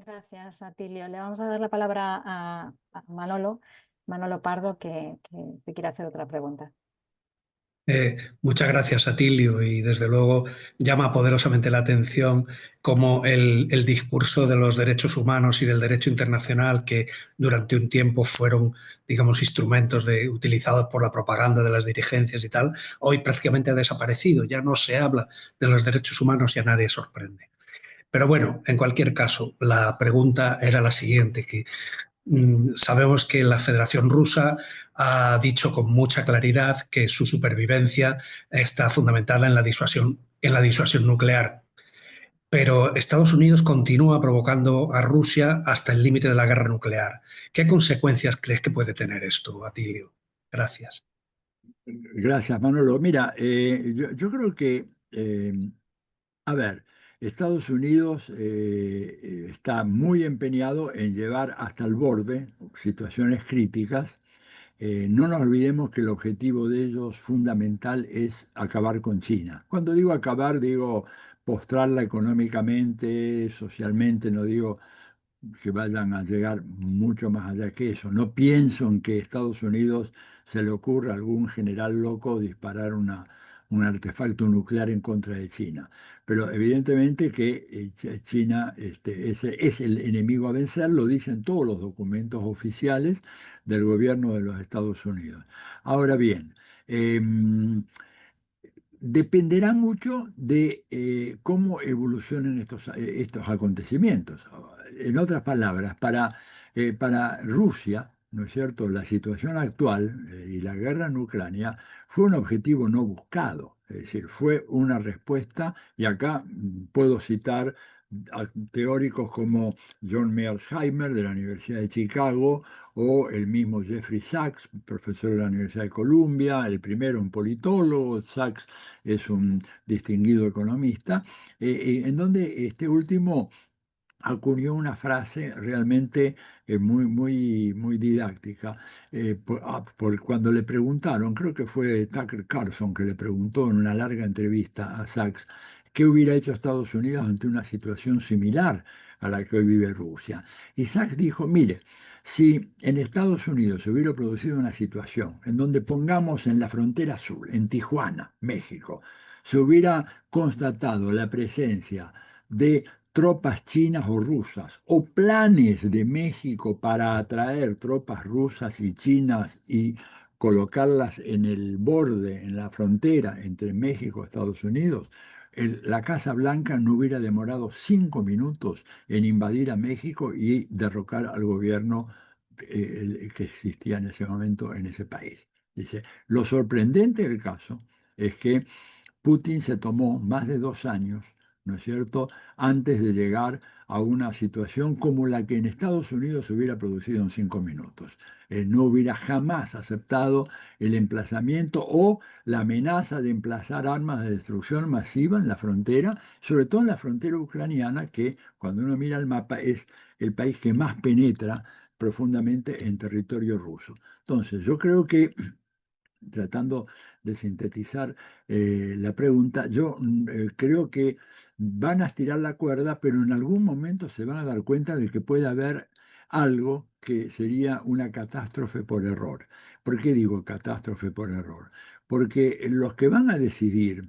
Gracias, Atilio. Le vamos a dar la palabra a Manolo Pardo, que te quiere hacer otra pregunta. Muchas gracias, Atilio, y desde luego llama poderosamente la atención cómo el discurso de los derechos humanos y del derecho internacional, que durante un tiempo fueron, digamos, instrumentos utilizados por la propaganda de las dirigencias y tal, hoy prácticamente ha desaparecido. Ya no se habla de los derechos humanos y a nadie sorprende. Pero bueno, en cualquier caso, la pregunta era la siguiente, que sabemos que la Federación Rusa ha dicho con mucha claridad que su supervivencia está fundamentada en la disuasión nuclear. Pero Estados Unidos continúa provocando a Rusia hasta el límite de la guerra nuclear. ¿Qué consecuencias crees que puede tener esto, Atilio? Gracias. Gracias, Manolo. Mira, yo creo que, a ver, Estados Unidos está muy empeñado en llevar hasta el borde situaciones críticas. No nos olvidemos que el objetivo de ellos fundamental es acabar con China. Cuando digo acabar, digo postrarla económicamente, socialmente, no digo que vayan a llegar mucho más allá que eso. No pienso en que Estados Unidos se le ocurra a algún general loco disparar un artefacto nuclear en contra de China. Pero evidentemente que China es el enemigo a vencer, lo dicen todos los documentos oficiales del gobierno de los Estados Unidos. Ahora bien, dependerá mucho de cómo evolucionen estos acontecimientos. En otras palabras, para Rusia, ¿no es cierto?, la situación actual y la guerra en Ucrania fue un objetivo no buscado, es decir, fue una respuesta, y acá puedo citar a teóricos como John Mearsheimer de la Universidad de Chicago o el mismo Jeffrey Sachs, profesor de la Universidad de Columbia, el primero un politólogo. Sachs es un distinguido economista, en donde este último acuñó una frase realmente muy didáctica. Por cuando le preguntaron, creo que fue Tucker Carlson que le preguntó en una larga entrevista a Sachs, ¿qué hubiera hecho Estados Unidos ante una situación similar a la que hoy vive Rusia? Y Sachs dijo, mire, si en Estados Unidos se hubiera producido una situación en donde pongamos en la frontera sur, en Tijuana, México, se hubiera constatado la presencia de tropas chinas o rusas, o planes de México para atraer tropas rusas y chinas y colocarlas en el borde, en la frontera entre México y Estados Unidos, la Casa Blanca no hubiera demorado 5 minutos en invadir a México y derrocar al gobierno que existía en ese momento en ese país. Dice, lo sorprendente del caso es que Putin se tomó más de 2 años, ¿no es cierto?, antes de llegar a una situación como la que en Estados Unidos se hubiera producido en 5 minutos. No hubiera jamás aceptado el emplazamiento o la amenaza de emplazar armas de destrucción masiva en la frontera, sobre todo en la frontera ucraniana, que cuando uno mira el mapa es el país que más penetra profundamente en territorio ruso. Entonces, yo creo que tratando de sintetizar la pregunta, yo creo que van a estirar la cuerda, pero en algún momento se van a dar cuenta de que puede haber algo que sería una catástrofe por error. ¿Por qué digo catástrofe por error? Porque los que van a decidir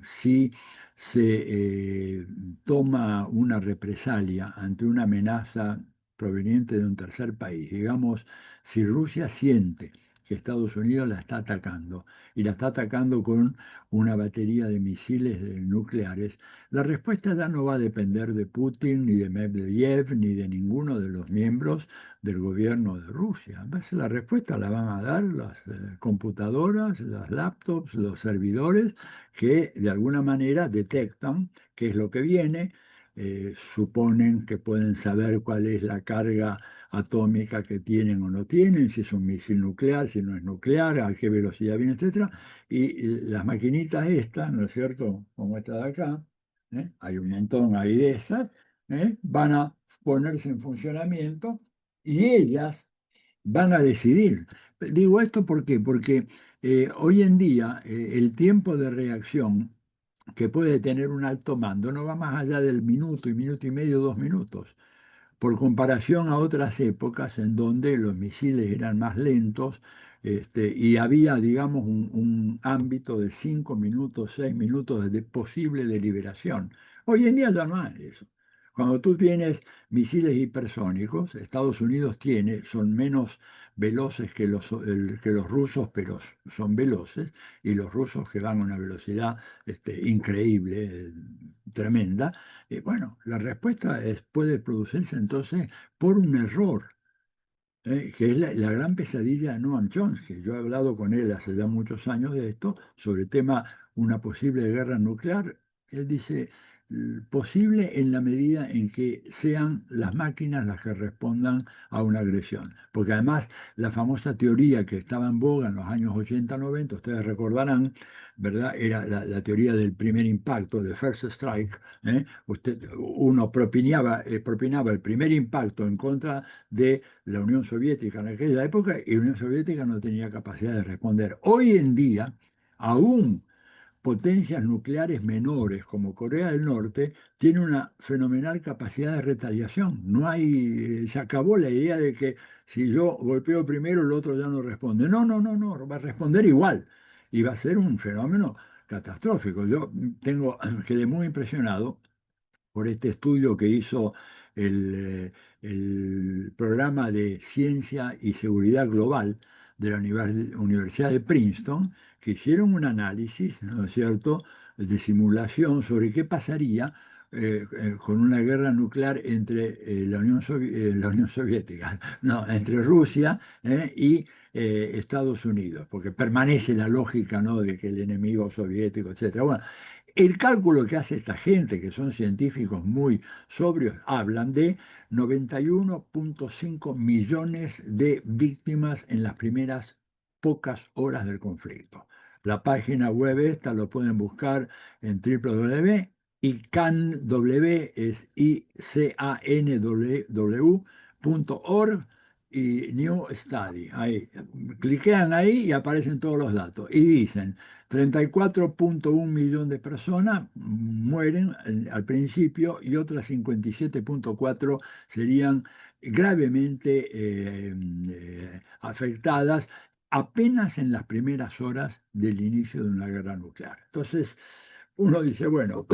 si se toma una represalia ante una amenaza proveniente de un tercer país, digamos, si Rusia siente que Estados Unidos la está atacando y la está atacando con una batería de misiles nucleares, la respuesta ya no va a depender de Putin, ni de Medvedev, ni de ninguno de los miembros del gobierno de Rusia. La respuesta la van a dar las computadoras, las laptops, los servidores que de alguna manera detectan qué es lo que viene, suponen que pueden saber cuál es la carga atómica que tienen o no tienen, si es un misil nuclear, si no es nuclear, a qué velocidad viene, etcétera. Y las maquinitas estas, ¿no es cierto?, como esta de acá, hay un montón ahí de esas, van a ponerse en funcionamiento y ellas van a decidir. Digo esto ¿por qué? Porque hoy en día el tiempo de reacción que puede tener un alto mando no va más allá del minuto y medio, 2 minutos, por comparación a otras épocas en donde los misiles eran más lentos, y había, digamos, un ámbito de 5 minutos, 6 minutos de posible deliberación. Hoy en día ya no hay eso. Cuando tú tienes misiles hipersónicos, Estados Unidos tiene, son menos veloces que los rusos, pero son veloces, y los rusos que van a una velocidad increíble, tremenda. Bueno, la respuesta puede producirse entonces por un error, que es la gran pesadilla de Noam Chomsky. Yo he hablado con él hace ya muchos años de esto, sobre el tema una posible guerra nuclear. Él dice, posible en la medida en que sean las máquinas las que respondan a una agresión. Porque además la famosa teoría que estaba en boga en los años 80, 90, ustedes recordarán, ¿verdad? Era la teoría del primer impacto, de first strike. Uno propinaba el primer impacto en contra de la Unión Soviética en aquella época, y la Unión Soviética no tenía capacidad de responder. Hoy en día, aún potencias nucleares menores como Corea del Norte tienen una fenomenal capacidad de retaliación. No hay, se acabó la idea de que si yo golpeo primero el otro ya no responde. No, no, no, no, va a responder igual y va a ser un fenómeno catastrófico. Yo quedé muy impresionado por este estudio que hizo el programa de Ciencia y Seguridad Global de la Universidad de Princeton, que hicieron un análisis, ¿no es cierto?, de simulación sobre qué pasaría con una guerra nuclear entre la Unión Soviética, no, entre Rusia y Estados Unidos, porque permanece la lógica, ¿no?, de que el enemigo soviético, etcétera. Bueno, el cálculo que hace esta gente, que son científicos muy sobrios, hablan de 91,5 millones de víctimas en las primeras pocas horas del conflicto. La página web esta lo pueden buscar en www.icanw, es ICANW.org, y New Study. Ahí, cliquean ahí y aparecen todos los datos. Y dicen, 34,1 millones de personas mueren al principio y otras 57,4 serían gravemente afectadas apenas en las primeras horas del inicio de una guerra nuclear. Entonces, uno dice, bueno,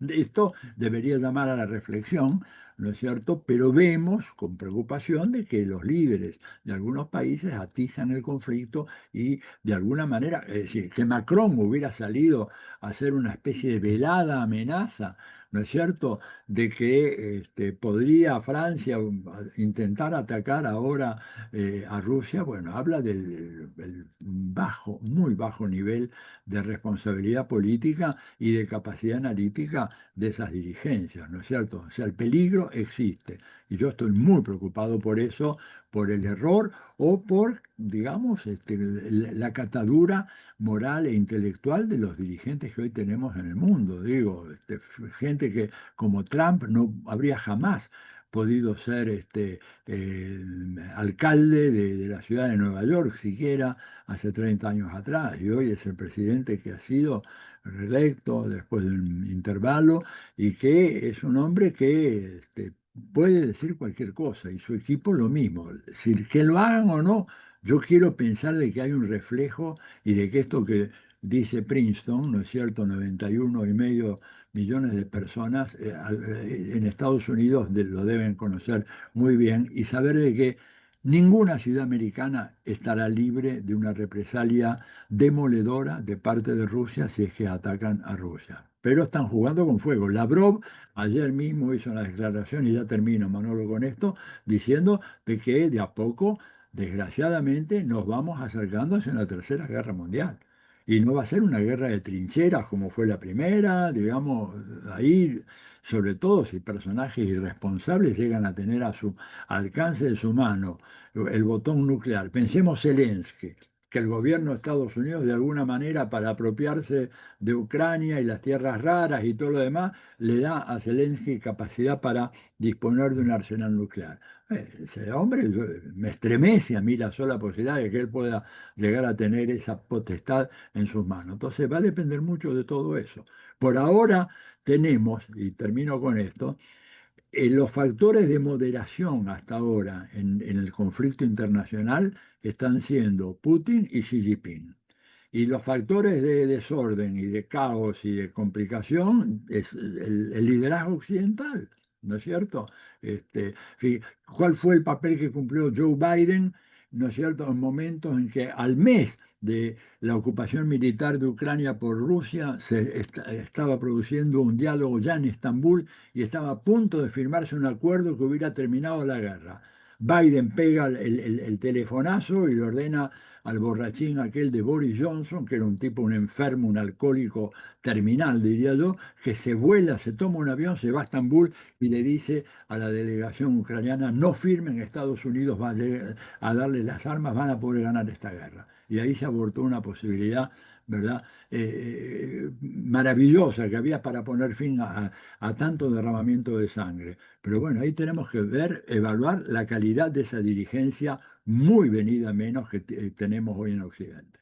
esto debería llamar a la reflexión, ¿no es cierto? Pero vemos con preocupación de que los líderes de algunos países atizan el conflicto y de alguna manera, es decir, que Macron hubiera salido a hacer una especie de velada amenaza, ¿no es cierto?, de que podría Francia intentar atacar ahora a Rusia. Bueno, habla del bajo, muy bajo nivel de responsabilidad política y de capacidad analítica de esas dirigencias, ¿no es cierto? O sea, el peligro existe y yo estoy muy preocupado por eso, por el error o por, digamos, la catadura moral e intelectual de los dirigentes que hoy tenemos en el mundo. Digo, gente que como Trump no habría jamás podido ser eh, alcalde de la ciudad de Nueva York, siquiera hace 30 años atrás, y hoy es el presidente que ha sido reelecto después de un intervalo y que es un hombre que puede decir cualquier cosa y su equipo lo mismo. Si que lo hagan o no, yo quiero pensar de que hay un reflejo y de que esto que dice Princeton, ¿no es cierto?, 91,5 millones de personas en Estados Unidos lo deben conocer muy bien y saber de que ninguna ciudad americana estará libre de una represalia demoledora de parte de Rusia si es que atacan a Rusia. Pero están jugando con fuego. Lavrov ayer mismo hizo una declaración, y ya termino, Manolo, con esto, diciendo de que de a poco, desgraciadamente, nos vamos acercando hacia una tercera guerra mundial. Y no va a ser una guerra de trincheras como fue la primera, digamos, ahí, sobre todo si personajes irresponsables llegan a tener a su alcance de su mano el botón nuclear. Pensemos Zelensky, que el gobierno de Estados Unidos de alguna manera para apropiarse de Ucrania y las tierras raras y todo lo demás, le da a Zelensky capacidad para disponer de un arsenal nuclear. Ese hombre me estremece a mí la sola posibilidad de que él pueda llegar a tener esa potestad en sus manos. Entonces va a depender mucho de todo eso. Por ahora tenemos, y termino con esto, los factores de moderación hasta ahora en el conflicto internacional están siendo Putin y Xi Jinping. Y los factores de desorden y de caos y de complicación es el liderazgo occidental, ¿no es cierto? ¿Cuál fue el papel que cumplió Joe Biden, ¿no es cierto?, en momentos en que al mes de la ocupación militar de Ucrania por Rusia estaba produciendo un diálogo ya en Estambul y estaba a punto de firmarse un acuerdo que hubiera terminado la guerra? Biden pega el telefonazo y le ordena al borrachín aquel de Boris Johnson, que era un tipo, un enfermo, un alcohólico terminal, diría yo, que se vuela, se toma un avión, se va a Estambul y le dice a la delegación ucraniana: no firmen, Estados Unidos va a darles las armas, van a poder ganar esta guerra. Y ahí se abortó una posibilidad, ¿verdad? Maravillosa que había para poner fin a tanto derramamiento de sangre. Pero bueno, ahí tenemos que ver, evaluar la calidad de esa dirigencia muy venida menos que tenemos hoy en Occidente.